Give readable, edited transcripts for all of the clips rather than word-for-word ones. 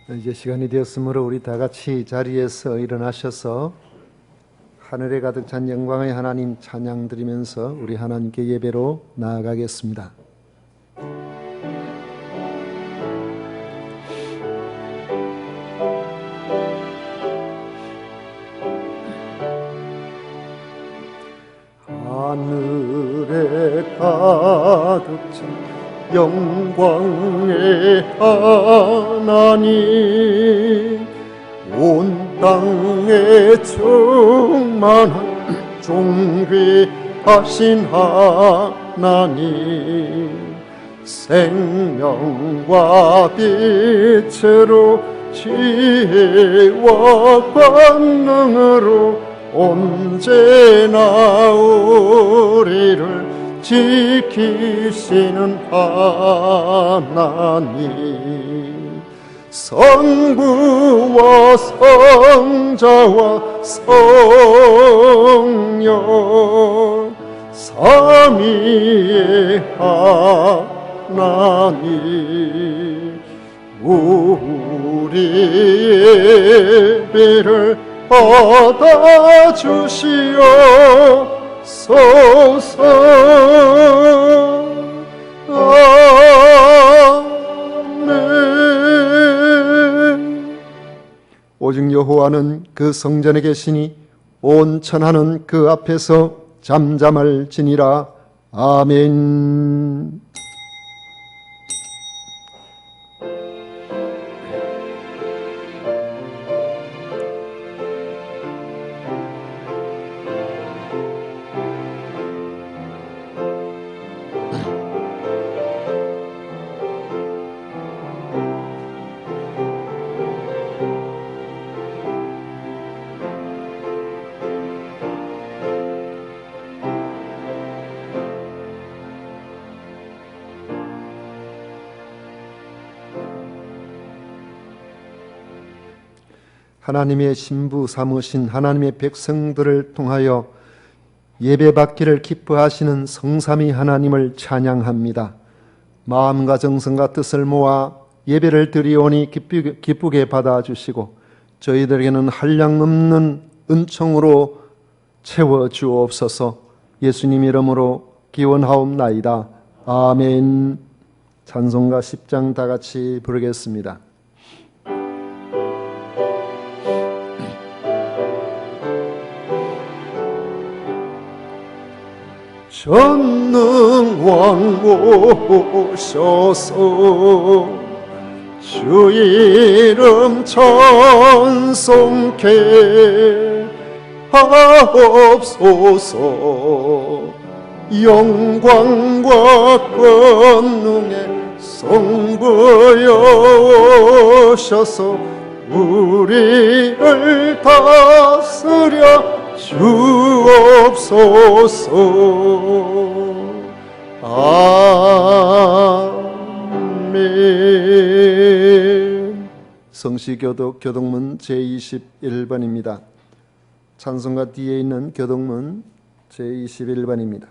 이제 시간이 되었으므로 우리 다 같이 자리에서 일어나셔서 하늘에 가득 찬 영광의 하나님 찬양 드리면서 우리 하나님께 예배로 나아가겠습니다. 하늘에 가득 찬 영광의 하나님, 온 땅에 충만한 존귀하신 하나님, 생명과 빛으로 지혜와 권능으로 언제나 우리를 지키시는 하나님, 성부와 성자와 성령 삼위의 하나님, 우리의 예배를 받아주시옵소서. 아멘. 오직 여호와는 그 성전에 계시니 온 천하는 그 앞에서 잠잠할지니라. 아멘. 하나님의 신부 삼으신 하나님의 백성들을 통하여 예배받기를 기뻐하시는 성삼위 하나님을 찬양합니다. 마음과 정성과 뜻을 모아 예배를 드리오니 기쁘게 받아주시고 저희들에게는 한량없는 은총으로 채워주옵소서. 예수님 이름으로 기원하옵나이다. 아멘. 찬송가 10장 다 같이 부르겠습니다. 전능왕 오셔서 주 이름 찬송케 하옵소서. 영광과 권능의 성부여 오셔서 우리를 다스려 주옵소서. 아멘. 성시교독 교독문 제21번입니다. 찬송가 뒤에 있는 교독문 제21번입니다.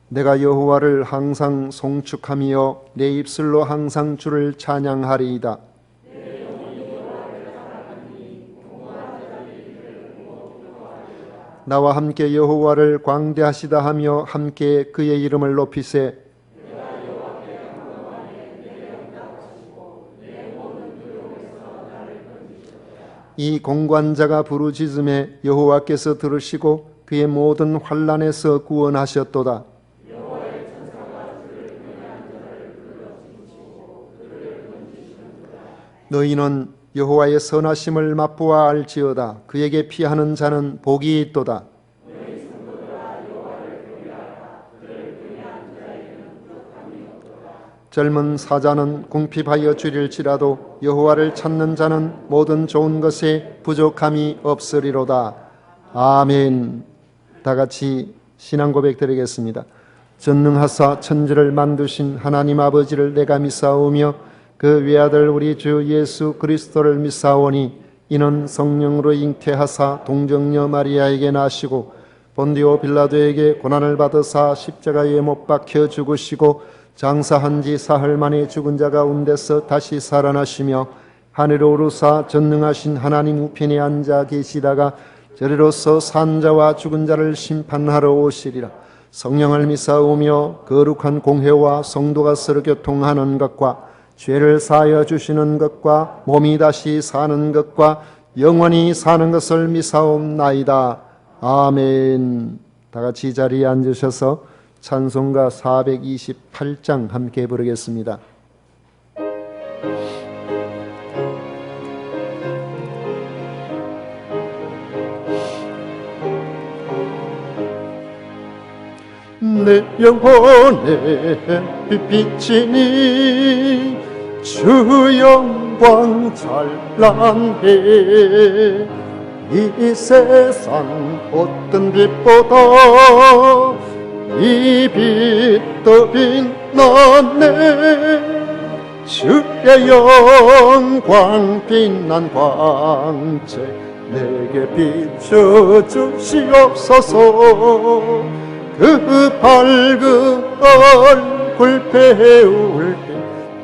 내가 여호와를 항상 송축하며 내 입술로 항상 주를 찬양하리이다. 나와 함께 여호와를 광대하시다 하며 함께 그의 이름을 높이세. 이 공관자가 부르짖음에 여호와께서 들으시고 그의 모든 환난에서 구원하셨도다. 너희는 여호와의 선하심을 맛보아 알지어다. 그에게 피하는 자는 복이 있도다. 젊은 사자는 궁핍하여 줄일지라도 여호와를 찾는 자는 모든 좋은 것에 부족함이 없으리로다. 아멘. 다 같이 신앙 고백 드리겠습니다. 전능하사 천지를 만드신 하나님 아버지를 내가 믿사오며 그 외아들 우리 주 예수 그리스도를 믿사오니 이는 성령으로 잉태하사 동정녀 마리아에게 나시고 본디오 빌라도에게 고난을 받으사 십자가에 못 박혀 죽으시고 장사한 지 사흘 만에 죽은 자 가운데서 다시 살아나시며 하늘에 오르사 전능하신 하나님 우편에 앉아 계시다가 저리로서 산 자와 죽은 자를 심판하러 오시리라. 성령을 미사오며 거룩한 공회와 성도가 서로 교통하는 것과 죄를 사하여 주시는 것과 몸이 다시 사는 것과 영원히 사는 것을 미사옵나이다. 아멘. 다 같이 자리에 앉으셔서 찬송가 428장 함께 부르겠습니다. 내 영혼에 빛비치니 주 영광 찬란해. 이 세상 어떤 빛보다 이 빛도 빛나네. 주의 영광 빛난 광채 내게 비춰 주시옵소서. 그 밝은 얼굴 배울 때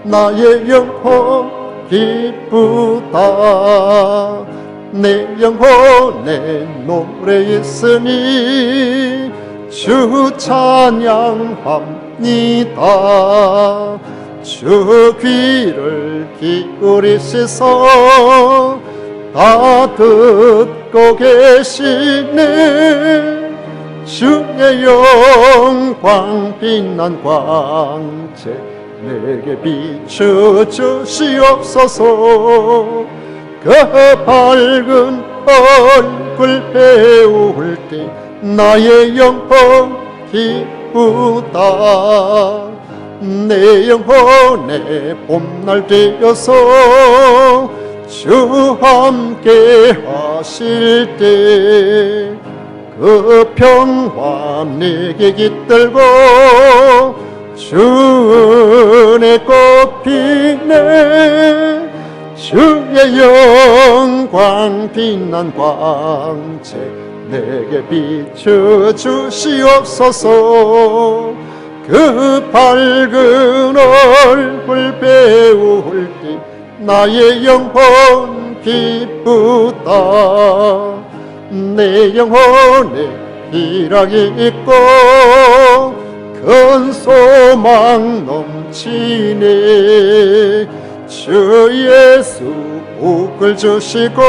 나의 영혼 기쁘다. 내 영혼에 노래 있으니 주 찬양합니다. 주 귀를 기울이시소 다 듣고 계시네. 주의 영광 빛난 광채 내게 비춰 주시옵소서. 그 밝은 얼굴 배울 때 나의 영혼 기쁘다. 내 영혼에 봄날 되어서 주 함께 하실 때 그 평화 내게 깃들고 주 은혜 꽃피네. 주의 영광 빛난 광채 내게 비춰 주시옵소서. 그 밝은 얼굴 배울 때 나의 영혼 기쁘다. 내 영혼에 희락이 있고 큰 소망 넘치네. 주 예수 복을 주시고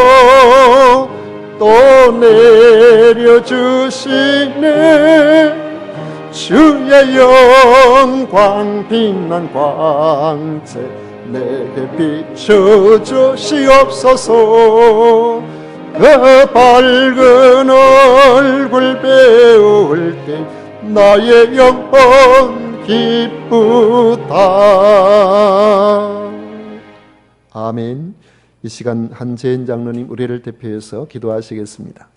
또 내려주시네. 주의 영광 빛난 광채 내게 비춰 주시옵소서. 그 밝은 얼굴 배울 때 나의 영혼 기쁘다. 아멘. 이 시간 한재인 장로님 우리를 대표해서 기도하시겠습니다.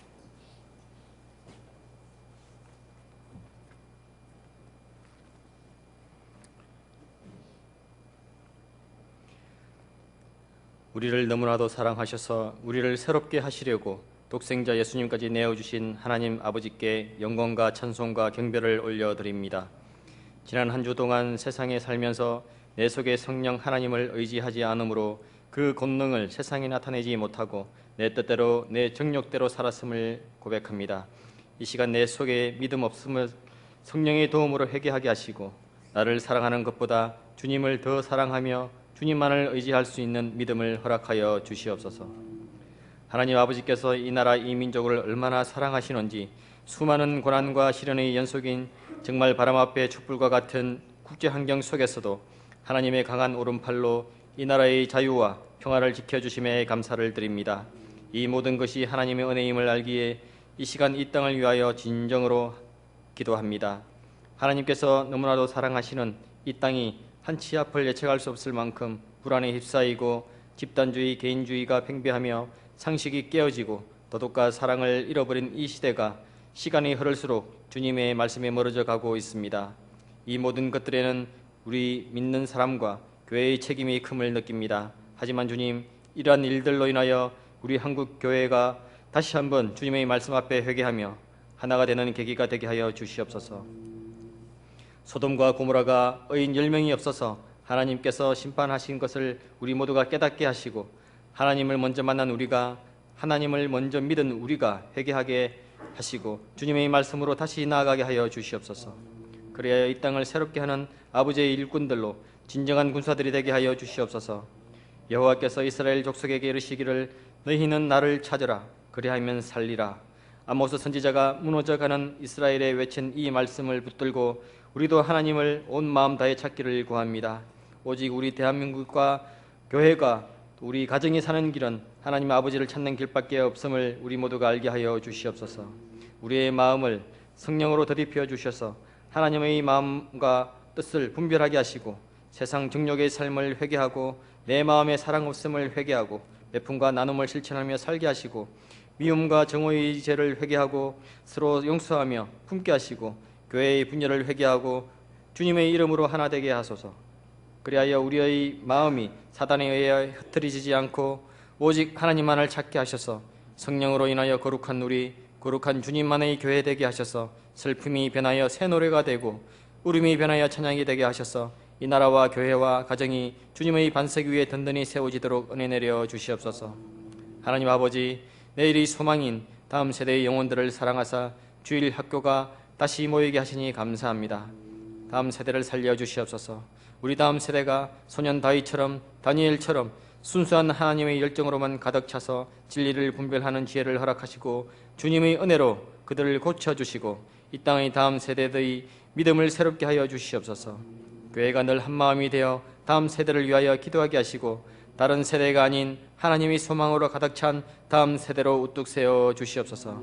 우리를 너무나도 사랑하셔서 우리를 새롭게 하시려고 독생자 예수님까지 내어주신 하나님 아버지께 영광과 찬송과 경배를 올려드립니다. 지난 한 주 동안 세상에 살면서 내 속에 성령 하나님을 의지하지 않으므로 그 권능을 세상에 나타내지 못하고 내 뜻대로 내 정욕대로 살았음을 고백합니다. 이 시간 내 속에 믿음 없음을 성령의 도움으로 회개하게 하시고 나를 사랑하는 것보다 주님을 더 사랑하며 주님만을 의지할 수 있는 믿음을 허락하여 주시옵소서. 하나님 아버지께서 이 나라 이 민족을 얼마나 사랑하시는지 수많은 고난과 시련의 연속인 정말 바람 앞에 촛불과 같은 국제 환경 속에서도 하나님의 강한 오른팔로 이 나라의 자유와 평화를 지켜주심에 감사를 드립니다. 이 모든 것이 하나님의 은혜임을 알기에 이 시간 이 땅을 위하여 진정으로 기도합니다. 하나님께서 너무나도 사랑하시는 이 땅이 한 치 앞을 예측할 수 없을 만큼 불안에 휩싸이고 집단주의, 개인주의가 팽배하며 상식이 깨어지고 도덕과 사랑을 잃어버린 이 시대가 시간이 흐를수록 주님의 말씀에 멀어져 가고 있습니다. 이 모든 것들에는 우리 믿는 사람과 교회의 책임이 큼을 느낍니다. 하지만 주님, 이러한 일들로 인하여 우리 한국 교회가 다시 한번 주님의 말씀 앞에 회개하며 하나가 되는 계기가 되게 하여 주시옵소서. 소돔과 고모라가 의인 10명이 없어서 하나님께서 심판하신 것을 우리 모두가 깨닫게 하시고 하나님을 먼저 만난 우리가 하나님을 먼저 믿은 우리가 회개하게 하시고 주님의 말씀으로 다시 나아가게 하여 주시옵소서. 그래야 이 땅을 새롭게 하는 아버지의 일꾼들로 진정한 군사들이 되게 하여 주시옵소서. 여호와께서 이스라엘 족속에게 이르시기를 너희는 나를 찾으라 그리하면 살리라. 아모스 선지자가 무너져가는 이스라엘에 외친 이 말씀을 붙들고 우리도 하나님을 온 마음 다해 찾기를 구합니다. 오직 우리 대한민국과 교회가 우리 가정이 사는 길은 하나님 아버지를 찾는 길밖에 없음을 우리 모두가 알게 하여 주시옵소서. 우리의 마음을 성령으로 더딥혀 주셔서 하나님의 마음과 뜻을 분별하게 하시고 세상 정욕의 삶을 회개하고 내 마음에 사랑 없음을 회개하고 베품과 나눔을 실천하며 살게 하시고 미움과 정오의 죄를 회개하고 서로 용서하며 품게 하시고 교회의 분열을 회개하고 주님의 이름으로 하나 되게 하소서. 그리하여 우리의 마음이 사단에 의해 흩어지지 않고 오직 하나님만을 찾게 하셔서 성령으로 인하여 거룩한 우리 거룩한 주님만의 교회 되게 하셔서 슬픔이 변하여 새 노래가 되고 울음이 변하여 찬양이 되게 하셔서 이 나라와 교회와 가정이 주님의 반석 위에 든든히 세워지도록 은혜 내려 주시옵소서. 하나님 아버지, 내일이 소망인 다음 세대의 영혼들을 사랑하사 주일 학교가 다시 모이게 하시니 감사합니다. 다음 세대를 살려 주시옵소서. 우리 다음 세대가 소년 다윗처럼 다니엘처럼 순수한 하나님의 열정으로만 가득 차서 진리를 분별하는 지혜를 허락하시고 주님의 은혜로 그들을 고쳐주시고 이 땅의 다음 세대의 믿음을 새롭게 하여 주시옵소서. 교회가 늘 한마음이 되어 다음 세대를 위하여 기도하게 하시고 다른 세대가 아닌 하나님의 소망으로 가득 찬 다음 세대로 우뚝 세워 주시옵소서.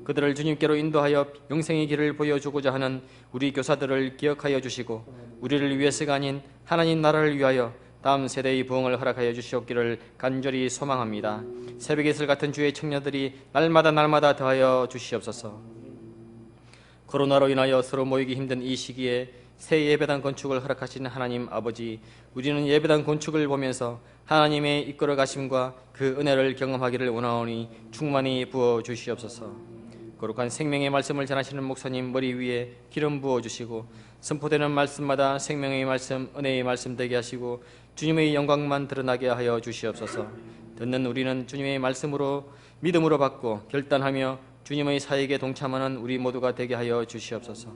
그들을 주님께로 인도하여 영생의 길을 보여주고자 하는 우리 교사들을 기억하여 주시고 우리를 위해서가 아닌 하나님 나라를 위하여 다음 세대의 부흥을 허락하여 주시옵기를 간절히 소망합니다. 새벽의 이슬 같은 주의 청년들이 날마다 더하여 주시옵소서. 코로나로 인하여 서로 모이기 힘든 이 시기에 새 예배당 건축을 허락하신 하나님 아버지, 우리는 예배당 건축을 보면서 하나님의 이끌어 가심과 그 은혜를 경험하기를 원하오니 충만히 부어 주시옵소서. 거룩한 생명의 말씀을 전하시는 목사님 머리 위에 기름 부어 주시고 선포되는 말씀마다 생명의 말씀, 은혜의 말씀 되게 하시고 주님의 영광만 드러나게 하여 주시옵소서. 듣는 우리는 주님의 말씀으로 믿음으로 받고 결단하며 주님의 사역에 동참하는 우리 모두가 되게 하여 주시옵소서.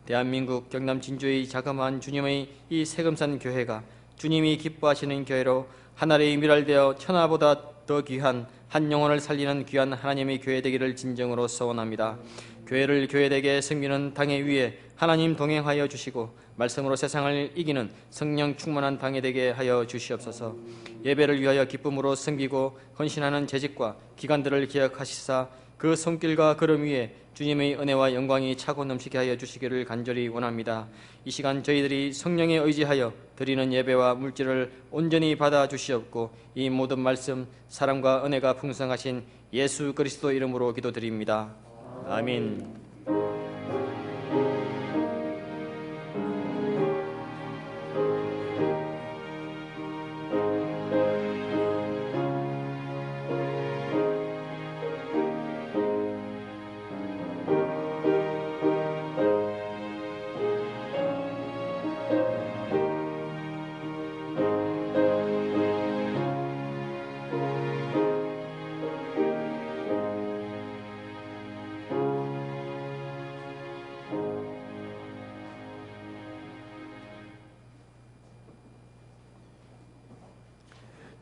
대한민국 경남 진주의 자그마한 주님의 이 세금산 교회가 주님이 기뻐하시는 교회로 하늘에 미랄되어 천하보다 더 귀한 한 영혼을 살리는 귀한 하나님의 교회 되기를 진정으로 소원합니다. 교회를 교회되게 섬기는 당회 위에 하나님 동행하여 주시고 말씀으로 세상을 이기는 성령 충만한 당회 되게 하여 주시옵소서. 예배를 위하여 기쁨으로 섬기고 헌신하는 재직과 기관들을 기억하시사 그 손길과 걸음 위에 주님의 은혜와 영광이 차고 넘치게 하여 주시기를 간절히 원합니다. 이 시간 저희들이 성령에 의지하여 드리는 예배와 물질을 온전히 받아 주시옵고 이 모든 말씀 사랑과 은혜가 풍성하신 예수 그리스도 이름으로 기도드립니다. 아멘.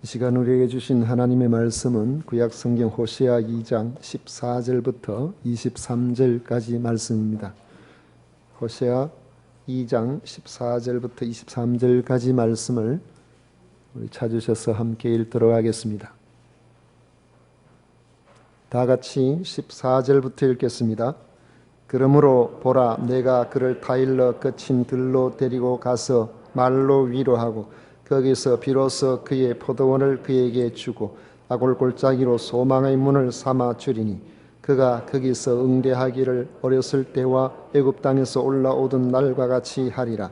이 시간 우리에게 주신 하나님의 말씀은 구약 성경 호세아 2장 14절부터 23절까지 말씀입니다. 호세아 2장 14절부터 23절까지 말씀을 우리 찾으셔서 함께 읽도록 하겠습니다. 다 같이 14절부터 읽겠습니다. 그러므로 보라, 내가 그를 타일러 거친 들로 데리고 가서 말로 위로하고 거기서 비로소 그의 포도원을 그에게 주고 아골골짜기로 소망의 문을 삼아 주리니 그가 거기서 응대하기를 어렸을 때와 애굽 땅에서 올라오던 날과 같이 하리라.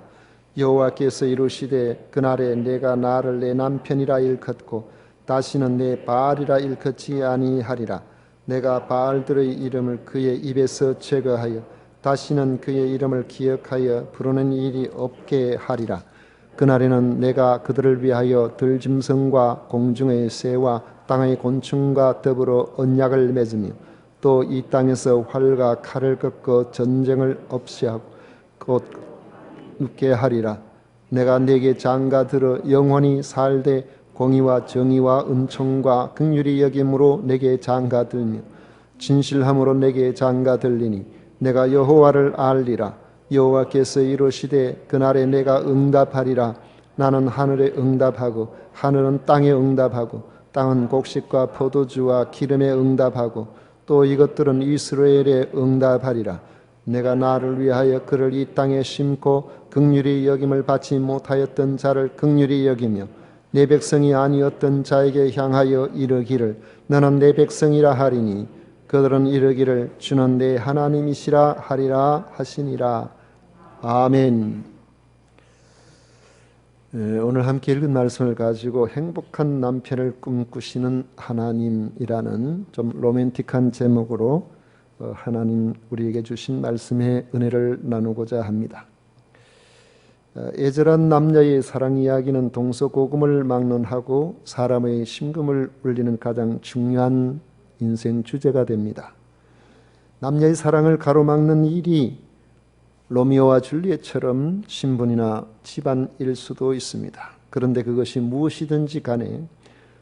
여호와께서 이르시되 그날에 내가 나를 내 남편이라 일컫고 다시는 내 바알이라 일컫지 아니하리라. 내가 바알들의 이름을 그의 입에서 제거하여 다시는 그의 이름을 기억하여 부르는 일이 없게 하리라. 그날에는 내가 그들을 위하여 들짐승과 공중의 새와 땅의 곤충과 더불어 언약을 맺으며 또 이 땅에서 활과 칼을 꺾어 전쟁을 없이 하고 곧 눕게 하리라. 내가 네게 장가 들어 영원히 살되 공의와 정의와 은총과 긍휼히 여김으로 내게 장가 들며 진실함으로 내게 장가 들리니 내가 여호와를 알리라. 여호와께서 이르시되 그날에 내가 응답하리라. 나는 하늘에 응답하고 하늘은 땅에 응답하고 땅은 곡식과 포도주와 기름에 응답하고 또 이것들은 이스라엘에 응답하리라. 내가 나를 위하여 그를 이 땅에 심고 긍휼히 여김을 받지 못하였던 자를 긍휼히 여기며 내 백성이 아니었던 자에게 향하여 이르기를 너는 내 백성이라 하리니 그들은 이르기를 주는 내 하나님이시라 하리라 하시니라. 아멘. 오늘 함께 읽은 말씀을 가지고 행복한 남편을 꿈꾸시는 하나님이라는 좀 로맨틱한 제목으로 하나님 우리에게 주신 말씀의 은혜를 나누고자 합니다. 애절한 남녀의 사랑 이야기는 동서고금을 막론하고 사람의 심금을 울리는 가장 중요한 인생 주제가 됩니다. 남녀의 사랑을 가로막는 일이 로미오와 줄리엣처럼 신분이나 집안일 수도 있습니다. 그런데 그것이 무엇이든지 간에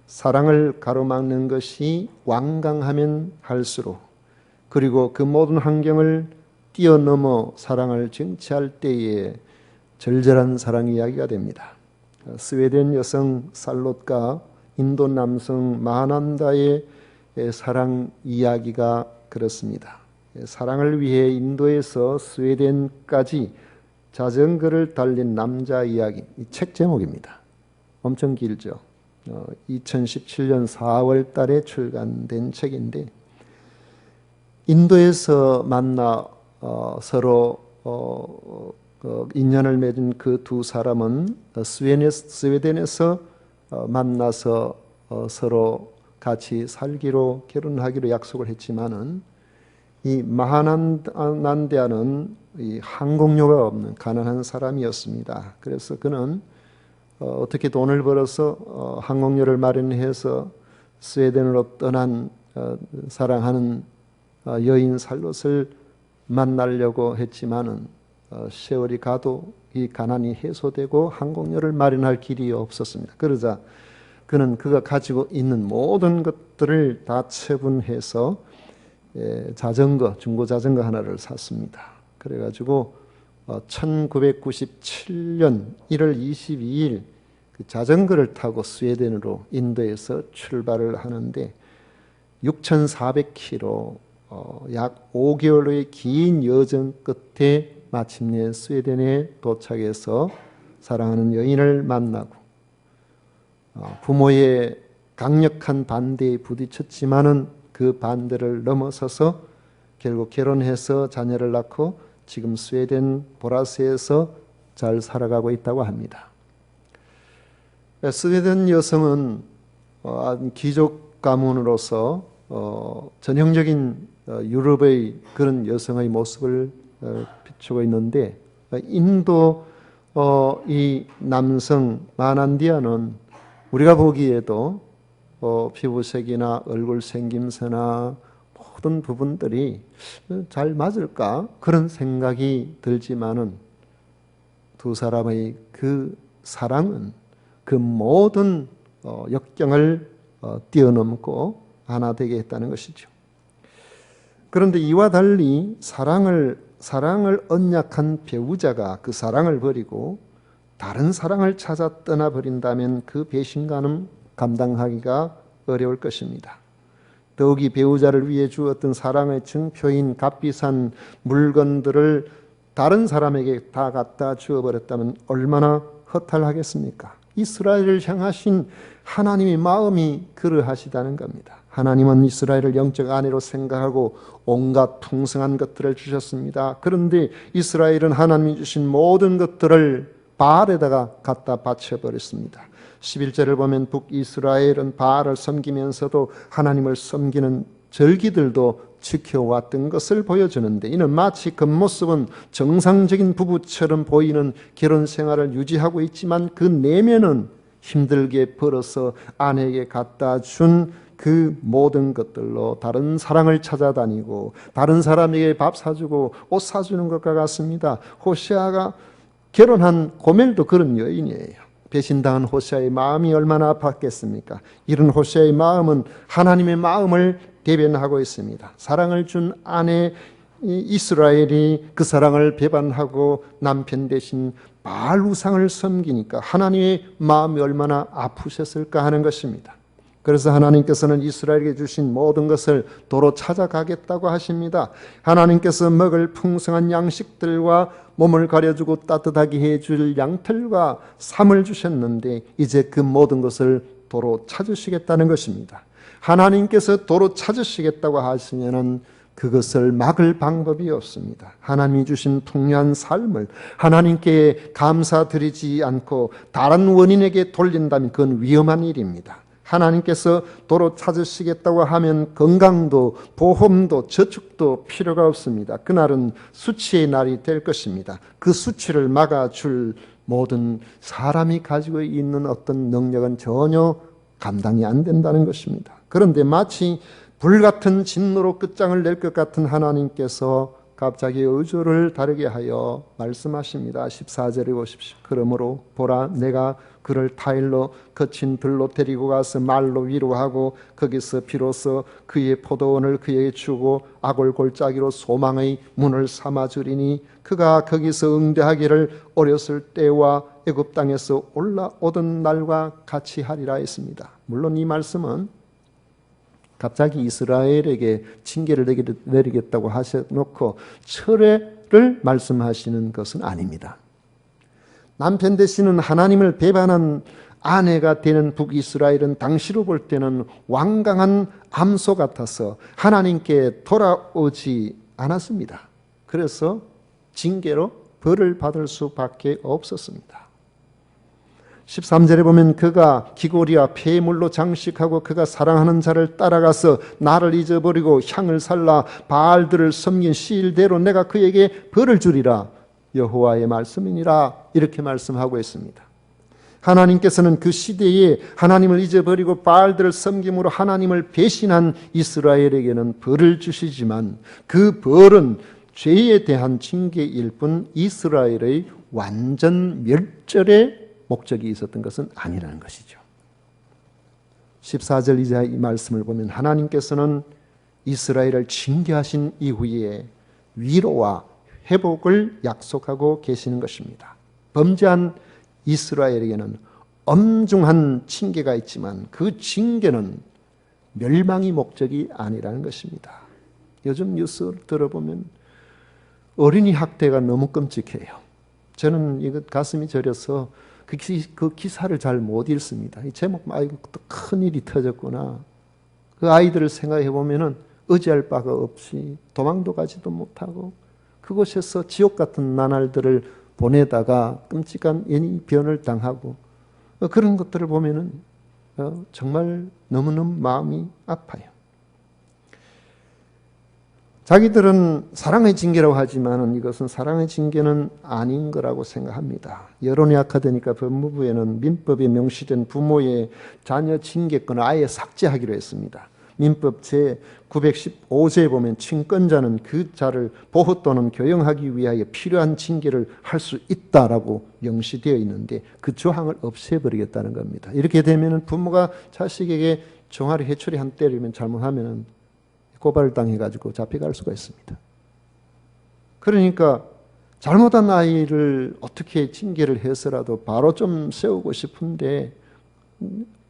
사랑을 가로막는 것이 완강하면 할수록 그리고 그 모든 환경을 뛰어넘어 사랑을 쟁취할 때에 절절한 사랑 이야기가 됩니다. 스웨덴 여성 살롯과 인도 남성 마하난다의 사랑 이야기가 그렇습니다. 사랑을 위해 인도에서 스웨덴까지 자전거를 달린 남자 이야기, 이 책 제목입니다. 엄청 길죠. 2017년 4월 달에 출간된 책인데 인도에서 만나 서로 인연을 맺은 그 두 사람은 스웨덴에서 만나서 서로 같이 살기로 결혼하기로 약속을 했지만은 이 마하난다는 이 항공료가 없는 가난한 사람이었습니다. 그래서 그는 어떻게 돈을 벌어서 항공료를 마련해서 스웨덴으로 떠난 사랑하는 여인 살롯을 만나려고 했지만은 세월이 가도 이 가난이 해소되고 항공료를 마련할 길이 없었습니다. 그러자 그는 그가 가지고 있는 모든 것들을 다 처분해서 자전거, 중고 자전거 하나를 샀습니다. 그래가지고 1997년 1월 22일 그 자전거를 타고 스웨덴으로 인도에서 출발을 하는데 6,400km 약 5개월의 긴 여정 끝에 마침내 스웨덴에 도착해서 사랑하는 여인을 만나고 부모의 강력한 반대에 부딪혔지만은 그 반대를 넘어서서 결국 결혼해서 자녀를 낳고 지금 스웨덴 보라스에서 잘 살아가고 있다고 합니다. 스웨덴 여성은 귀족 가문으로서 전형적인 유럽의 그런 여성의 모습을 비추고 있는데 인도 이 남성 마난디아는 우리가 보기에도 피부색이나 얼굴 생김새나 모든 부분들이 잘 맞을까 그런 생각이 들지만은 두 사람의 그 사랑은 그 모든 역경을 뛰어넘고 하나 되게 했다는 것이죠. 그런데 이와 달리 사랑을 언약한 배우자가 그 사랑을 버리고 다른 사랑을 찾아 떠나버린다면 그 배신감은 감당하기가 어려울 것입니다. 더욱이 배우자를 위해 주었던 사랑의 증표인 값비싼 물건들을 다른 사람에게 다 갖다 주어버렸다면 얼마나 허탈하겠습니까? 이스라엘을 향하신 하나님의 마음이 그러하시다는 겁니다. 하나님은 이스라엘을 영적 아내로 생각하고 온갖 풍성한 것들을 주셨습니다. 그런데 이스라엘은 하나님이 주신 모든 것들을 바알에다가 갖다 바쳐버렸습니다. 11절을 보면 북이스라엘은 바알을 섬기면서도 하나님을 섬기는 절기들도 지켜왔던 것을 보여주는데, 이는 마치 겉모습은 정상적인 부부처럼 보이는 결혼 생활을 유지하고 있지만 그 내면은 힘들게 벌어서 아내에게 갖다 준 그 모든 것들로 다른 사랑을 찾아다니고 다른 사람에게 밥 사주고 옷 사주는 것과 같습니다. 호세아가 결혼한 고멜도 그런 여인이에요. 배신당한 호세아의 마음이 얼마나 아팠겠습니까? 이런 호세아의 마음은 하나님의 마음을 대변하고 있습니다. 사랑을 준 아내 이스라엘이 그 사랑을 배반하고 남편 대신 바알 우상을 섬기니까 하나님의 마음이 얼마나 아프셨을까 하는 것입니다. 그래서 하나님께서는 이스라엘에게 주신 모든 것을 도로 찾아가겠다고 하십니다. 하나님께서 먹을 풍성한 양식들과 몸을 가려주고 따뜻하게 해줄 양털과 삶을 주셨는데 이제 그 모든 것을 도로 찾으시겠다는 것입니다. 하나님께서 도로 찾으시겠다고 하시면은 그것을 막을 방법이 없습니다. 하나님이 주신 풍요한 삶을 하나님께 감사드리지 않고 다른 원인에게 돌린다면 그건 위험한 일입니다. 하나님께서 도로 찾으시겠다고 하면 건강도 보험도 저축도 필요가 없습니다. 그날은 수치의 날이 될 것입니다. 그 수치를 막아줄 모든 사람이 가지고 있는 어떤 능력은 전혀 감당이 안 된다는 것입니다. 그런데 마치 불같은 진노로 끝장을 낼 것 같은 하나님께서 갑자기 의조를 다르게 하여 말씀하십니다. 14절에 보십시오. 그러므로 보라, 내가 그를 타일로 거친 들로 데리고 가서 말로 위로하고 거기서 비로소 그의 포도원을 그에게 주고 아골 골짜기로 소망의 문을 삼아주리니 그가 거기서 응대하기를 어렸을 때와 애굽 땅에서 올라오던 날과 같이 하리라 했습니다. 물론 이 말씀은 갑자기 이스라엘에게 징계를 내리겠다고 하셔놓고 철회를 말씀하시는 것은 아닙니다. 남편 되시는 하나님을 배반한 아내가 되는 북이스라엘은 당시로 볼 때는 완강한 암소 같아서 하나님께 돌아오지 않았습니다. 그래서 징계로 벌을 받을 수밖에 없었습니다. 13절에 보면 그가 기골이와 폐물로 장식하고 그가 사랑하는 자를 따라가서 나를 잊어버리고 향을 살라 바알들을 섬긴 시일대로 내가 그에게 벌을 주리라 여호와의 말씀이니라 이렇게 말씀하고 있습니다. 하나님께서는 그 시대에 하나님을 잊어버리고 바알들을 섬김으로 하나님을 배신한 이스라엘에게는 벌을 주시지만 그 벌은 죄에 대한 징계일 뿐 이스라엘의 완전 멸절의 목적이 있었던 것은 아니라는 것이죠. 14절 이하 이 말씀을 보면 하나님께서는 이스라엘을 징계하신 이후에 위로와 회복을 약속하고 계시는 것입니다. 범죄한 이스라엘에게는 엄중한 징계가 있지만 그 징계는 멸망이 목적이 아니라는 것입니다. 요즘 뉴스 들어보면 어린이 학대가 너무 끔찍해요. 저는 이거 가슴이 저려서 그 기사를 잘 못 읽습니다. 이 제목, 아이고, 또 큰일이 터졌구나. 그 아이들을 생각해 보면은 의지할 바가 없이 도망도 가지도 못하고 그곳에서 지옥 같은 나날들을 보내다가 끔찍한 변을 당하고 그런 것들을 보면은 정말 너무너무 마음이 아파요. 자기들은 사랑의 징계라고 하지만 이것은 사랑의 징계는 아닌 거라고 생각합니다. 여론이 악화되니까 법무부에는 민법에 명시된 부모의 자녀 징계권을 아예 삭제하기로 했습니다. 민법 제915조에 보면 친권자는 그 자를 보호 또는 교영하기 위하여 필요한 징계를 할 수 있다라고 명시되어 있는데 그 조항을 없애버리겠다는 겁니다. 이렇게 되면 부모가 자식에게 종아리 해초리 한 때리면 잘못하면 고발을 당해가지고 잡혀갈 수가 있습니다. 그러니까 잘못한 아이를 어떻게 징계를 해서라도 바로 좀 세우고 싶은데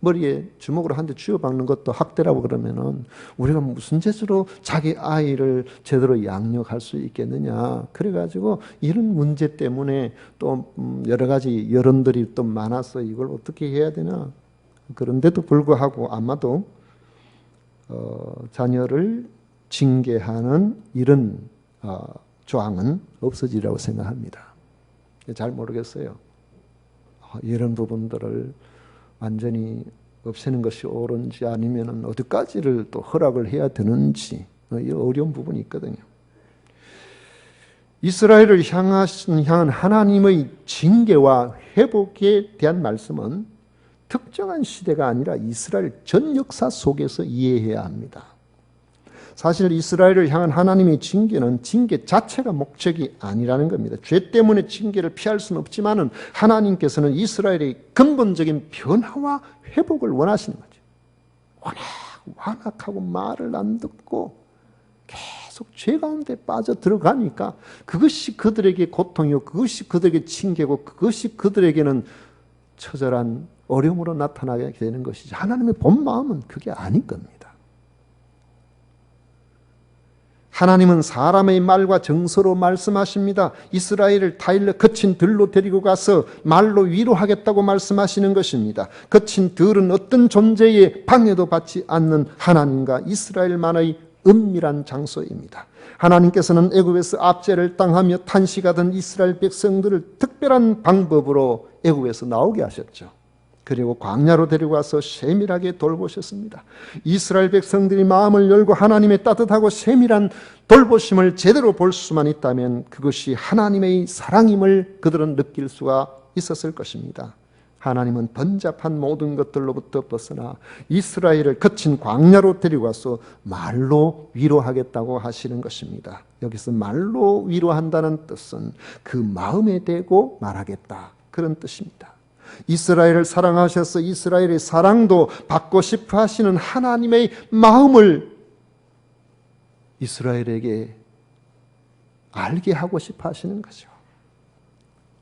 머리에 주먹으로 한 대 쥐어박는 것도 학대라고 그러면은 우리가 무슨 재주로 자기 아이를 제대로 양육할 수 있겠느냐. 그래가지고 이런 문제 때문에 또 여러 가지 여론들이 또 많아서 이걸 어떻게 해야 되나. 그런데도 불구하고 아마도 자녀를 징계하는 이런 조항은 없어지리라고 생각합니다. 잘 모르겠어요. 이런 부분들을 완전히 없애는 것이 옳은지 아니면 어디까지를 또 허락을 해야 되는지 이 어려운 부분이 있거든요. 이스라엘을 향한 하나님의 징계와 회복에 대한 말씀은 특정한 시대가 아니라 이스라엘 전 역사 속에서 이해해야 합니다. 사실 이스라엘을 향한 하나님의 징계는 징계 자체가 목적이 아니라는 겁니다. 죄 때문에 징계를 피할 수는 없지만은 하나님께서는 이스라엘의 근본적인 변화와 회복을 원하시는 거죠. 워낙 완악하고 말을 안 듣고 계속 죄 가운데 빠져 들어가니까 그것이 그들에게 고통이고 그것이 그들에게 징계고 그것이 그들에게는 처절한 어려움으로 나타나게 되는 것이지 하나님의 본 마음은 그게 아닐 겁니다. 하나님은 사람의 말과 정서로 말씀하십니다. 이스라엘을 타일러 거친 들로 데리고 가서 말로 위로하겠다고 말씀하시는 것입니다. 거친 들은 어떤 존재의 방해도 받지 않는 하나님과 이스라엘만의 은밀한 장소입니다. 하나님께서는 애굽에서 압제를 당하며 탄식하던 이스라엘 백성들을 특별한 방법으로 애굽에서 나오게 하셨죠. 그리고 광야로 데리고 와서 세밀하게 돌보셨습니다. 이스라엘 백성들이 마음을 열고 하나님의 따뜻하고 세밀한 돌보심을 제대로 볼 수만 있다면 그것이 하나님의 사랑임을 그들은 느낄 수가 있었을 것입니다. 하나님은 번잡한 모든 것들로부터 벗어나 이스라엘을 거친 광야로 데리고 와서 말로 위로하겠다고 하시는 것입니다. 여기서 말로 위로한다는 뜻은 그 마음에 대고 말하겠다, 그런 뜻입니다. 이스라엘을 사랑하셔서 이스라엘의 사랑도 받고 싶어 하시는 하나님의 마음을 이스라엘에게 알게 하고 싶어 하시는 거죠.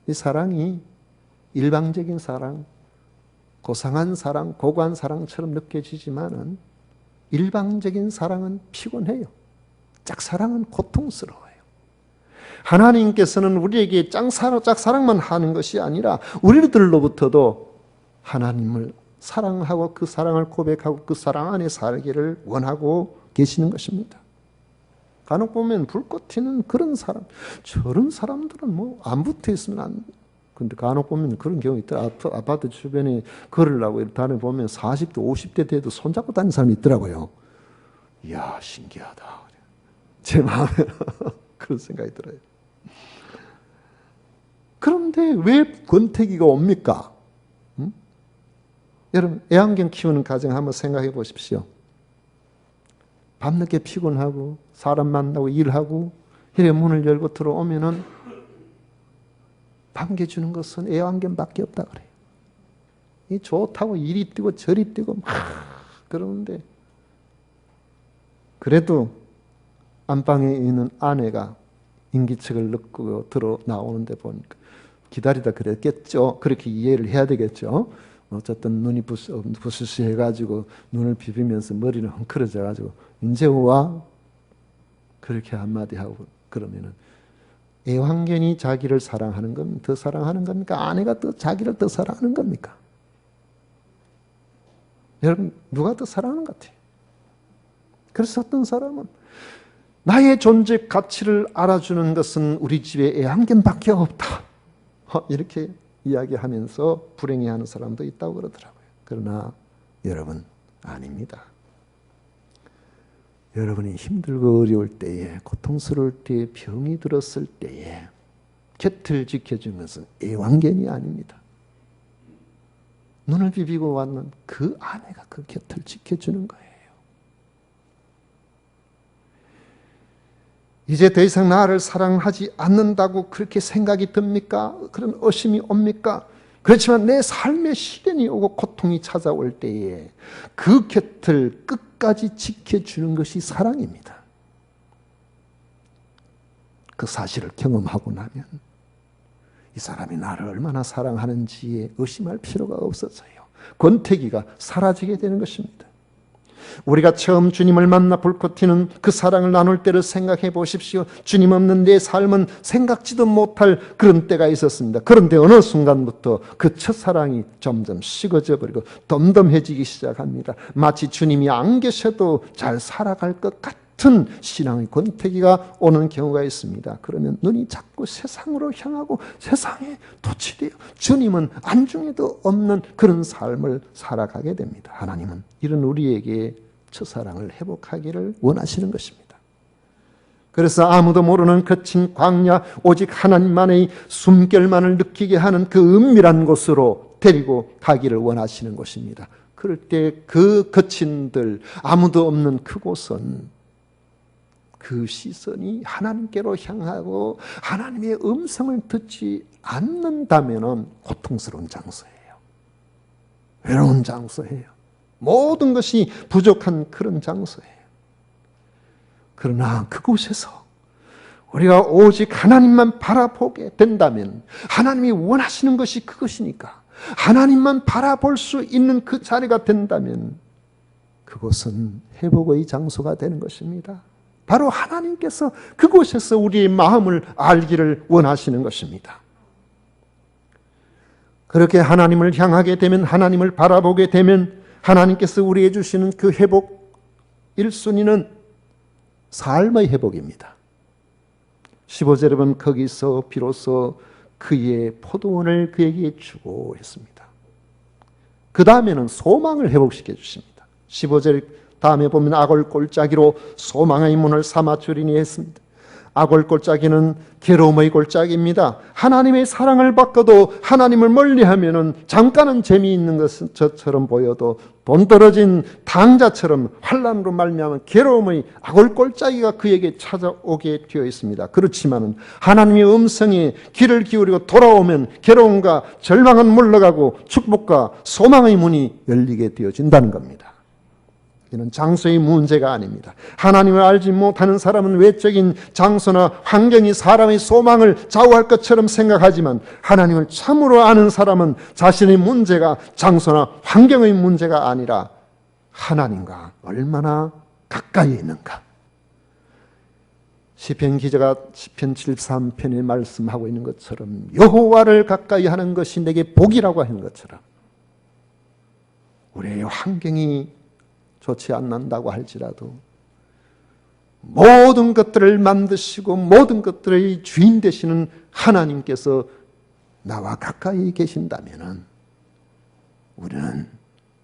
이 사랑이 일방적인 사랑, 고상한 사랑, 고고한 사랑처럼 느껴지지만은 일방적인 사랑은 피곤해요. 짝사랑은 고통스러워요. 하나님께서는 우리에게 짝사랑만 하는 것이 아니라 우리들로부터도 하나님을 사랑하고 그 사랑을 고백하고 그 사랑 안에 살기를 원하고 계시는 것입니다. 간혹 보면 불꽃 튀는 그런 사람, 저런 사람들은 뭐 안 붙어 있으면 안 돼. 근데 간혹 보면 그런 경우 있더라. 아파트 주변에 걸으려고 다녀보면 40대, 50대 돼도 손잡고 다니는 사람이 있더라고요. 이야, 신기하다. 제 마음에 그런 생각이 들어요. 그런데 왜 권태기가 옵니까? 여러분, 애완견 키우는 가정 한번 생각해 보십시오. 밤늦게 피곤하고 사람 만나고 일하고 이래 문을 열고 들어오면은 반겨주는 것은 애완견밖에 없다 그래요. 이 좋다고 이리 뛰고 저리 뛰고 막 그러는데 그래도 안방에 있는 아내가 인기척을 넣고 들어 나오는데 보니까 기다리다 그랬겠죠. 그렇게 이해를 해야 되겠죠. 어쨌든 눈이 부스스해가지고 눈을 비비면서 머리는 헝클어져가지고 이제 와? 그렇게 한마디 하고 그러면은 애완견이 자기를 사랑하는 겁니까? 더 사랑하는 겁니까? 아내가 자기를 더 사랑하는 겁니까? 여러분, 누가 더 사랑하는 것 같아요? 그래서 어떤 사람은 나의 존재 가치를 알아주는 것은 우리 집에 애완견밖에 없다, 이렇게 이야기하면서 불행해하는 사람도 있다고 그러더라고요. 그러나 여러분, 아닙니다. 여러분이 힘들고 어려울 때에, 고통스러울 때에, 병이 들었을 때에 곁을 지켜주는 것은 애완견이 아닙니다. 눈을 비비고 왔는 그 아내가 그 곁을 지켜주는 거예요. 이제 더 이상 나를 사랑하지 않는다고 그렇게 생각이 듭니까? 그런 의심이 옵니까? 그렇지만 내 삶의 시련이 오고 고통이 찾아올 때에 그 곁을 끝까지 지켜주는 것이 사랑입니다. 그 사실을 경험하고 나면 이 사람이 나를 얼마나 사랑하는지에 의심할 필요가 없어져요. 권태기가 사라지게 되는 것입니다. 우리가 처음 주님을 만나 불꽃 튀는 그 사랑을 나눌 때를 생각해 보십시오. 주님 없는 내 삶은 생각지도 못할 그런 때가 있었습니다. 그런데 어느 순간부터 그 첫사랑이 점점 식어져 버리고 덤덤해지기 시작합니다. 마치 주님이 안 계셔도 잘 살아갈 것 같은 신앙의 권태기가 오는 경우가 있습니다. 그러면 눈이 자꾸 세상으로 향하고 세상에 도취되어 주님은 안중에도 없는 그런 삶을 살아가게 됩니다. 하나님은 이런 우리에게 첫사랑을 회복하기를 원하시는 것입니다. 그래서 아무도 모르는 거친 광야, 오직 하나님만의 숨결만을 느끼게 하는 그 은밀한 곳으로 데리고 가기를 원하시는 것입니다. 그럴 때 그 거친들, 아무도 없는 그곳은 그 시선이 하나님께로 향하고 하나님의 음성을 듣지 않는다면 고통스러운 장소예요. 외로운 장소예요. 모든 것이 부족한 그런 장소예요. 그러나 그곳에서 우리가 오직 하나님만 바라보게 된다면, 하나님이 원하시는 것이 그것이니까 하나님만 바라볼 수 있는 그 자리가 된다면 그곳은 회복의 장소가 되는 것입니다. 바로 하나님께서 그곳에서 우리의 마음을 알기를 원하시는 것입니다. 그렇게 하나님을 향하게 되면, 하나님을 바라보게 되면 하나님께서 우리에게 주시는 그 회복 1순위는 삶의 회복입니다. 15절에 보면 거기서 비로소 그의 포도원을 그에게 주고 했습니다. 그 다음에는 소망을 회복시켜 주십니다. 15절 다음에 보면 악을 골짜기로 소망의 문을 삼아 주리니 했습니다. 악을 골짜기는 괴로움의 골짜기입니다. 하나님의 사랑을 받고도 하나님을 멀리하면은 잠깐은 재미있는 것처럼 보여도 돈 떨어진 당자처럼 환난으로 말미암은 괴로움의 악을 골짜기가 그에게 찾아오게 되어 있습니다. 그렇지만은 하나님의 음성에 귀를 기울이고 돌아오면 괴로움과 절망은 물러가고 축복과 소망의 문이 열리게 되어진다는 겁니다. 이는 장소의 문제가 아닙니다. 하나님을 알지 못하는 사람은 외적인 장소나 환경이 사람의 소망을 좌우할 것처럼 생각하지만, 하나님을 참으로 아는 사람은 자신의 문제가 장소나 환경의 문제가 아니라 하나님과 얼마나 가까이 있는가. 시편 기자가 시편 73편에 말씀하고 있는 것처럼 여호와를 가까이 하는 것이 내게 복이라고 하는 것처럼, 우리의 환경이 좋지 않는다고 할지라도 모든 것들을 만드시고 모든 것들의 주인 되시는 하나님께서 나와 가까이 계신다면 우리는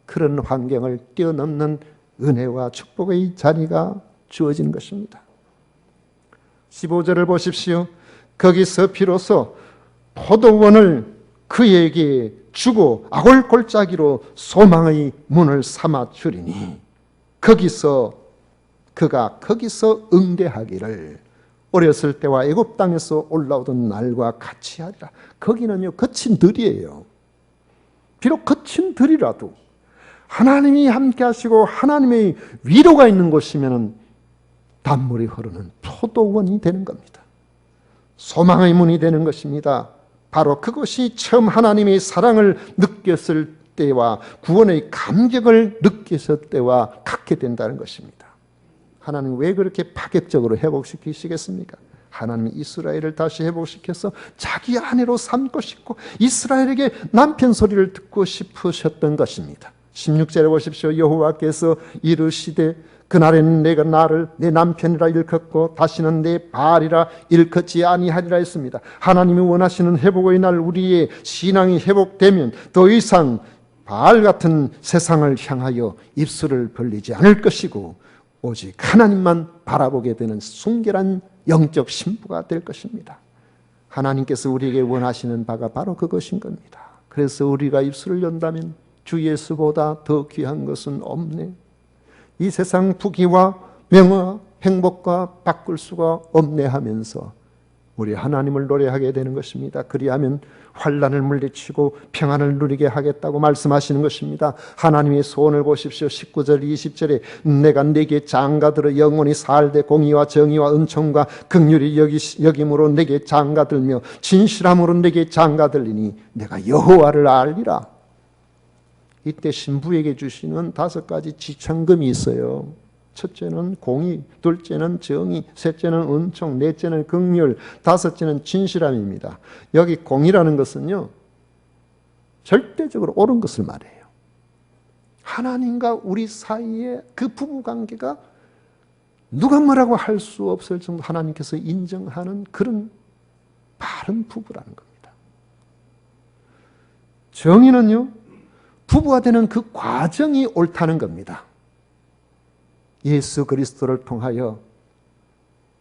그런 환경을 뛰어넘는 은혜와 축복의 자리가 주어진 것입니다. 15절을 보십시오. 거기서 비로소 포도원을 그에게 주고 악을 골짜기로 소망의 문을 삼아 주리니, 그가 거기서 응대하기를 어렸을 때와 애굽 땅에서 올라오던 날과 같이 하리라. 거기는요, 거친 들이에요. 비록 거친 들이라도 하나님이 함께 하시고 하나님의 위로가 있는 곳이면 단물이 흐르는 포도원이 되는 겁니다. 소망의 문이 되는 것입니다. 바로 그것이 처음 하나님의 사랑을 느꼈을 때와 구원의 감격을 느꼈을 때와 같게 된다는 것입니다. 하나님 왜 그렇게 파격적으로 회복시키시겠습니까? 하나님이 이스라엘을 다시 회복시켜서 자기 아내로 삼고 싶고 이스라엘에게 남편 소리를 듣고 싶으셨던 것입니다. 16절에 보십시오. 여호와께서 이르시되 그날에는 내가 나를 내 남편이라 일컫고 다시는 내 바알이라 일컫지 아니하리라 했습니다. 하나님이 원하시는 회복의 날, 우리의 신앙이 회복되면 더 이상 바알 같은 세상을 향하여 입술을 벌리지 않을 것이고 오직 하나님만 바라보게 되는 순결한 영적 신부가 될 것입니다. 하나님께서 우리에게 원하시는 바가 바로 그것인 겁니다. 그래서 우리가 입술을 연다면 주 예수보다 더 귀한 것은 없네. 이 세상 부귀와 명예와 행복과 바꿀 수가 없네 하면서 우리 하나님을 노래하게 되는 것입니다. 그리하면 환난을 물리치고 평안을 누리게 하겠다고 말씀하시는 것입니다. 하나님의 소원을 보십시오. 19절 20절에 내가 네게 장가들어 영원히 살되 공의와 정의와 은총과 긍휼이 여김으로 네게 장가들며 진실함으로 네게 장가들리니 내가 여호와를 알리라. 이때 신부에게 주시는 5가지 지천금이 있어요. 첫째는 공의, 둘째는 정의, 셋째는 은총, 넷째는 긍휼, 다섯째는 진실함입니다. 여기 공의라는 것은요, 절대적으로 옳은 것을 말해요. 하나님과 우리 사이의 그 부부관계가 누가 뭐라고 할 수 없을 정도 하나님께서 인정하는 그런 바른 부부라는 겁니다. 정의는요, 부부가 되는 그 과정이 옳다는 겁니다. 예수 그리스도를 통하여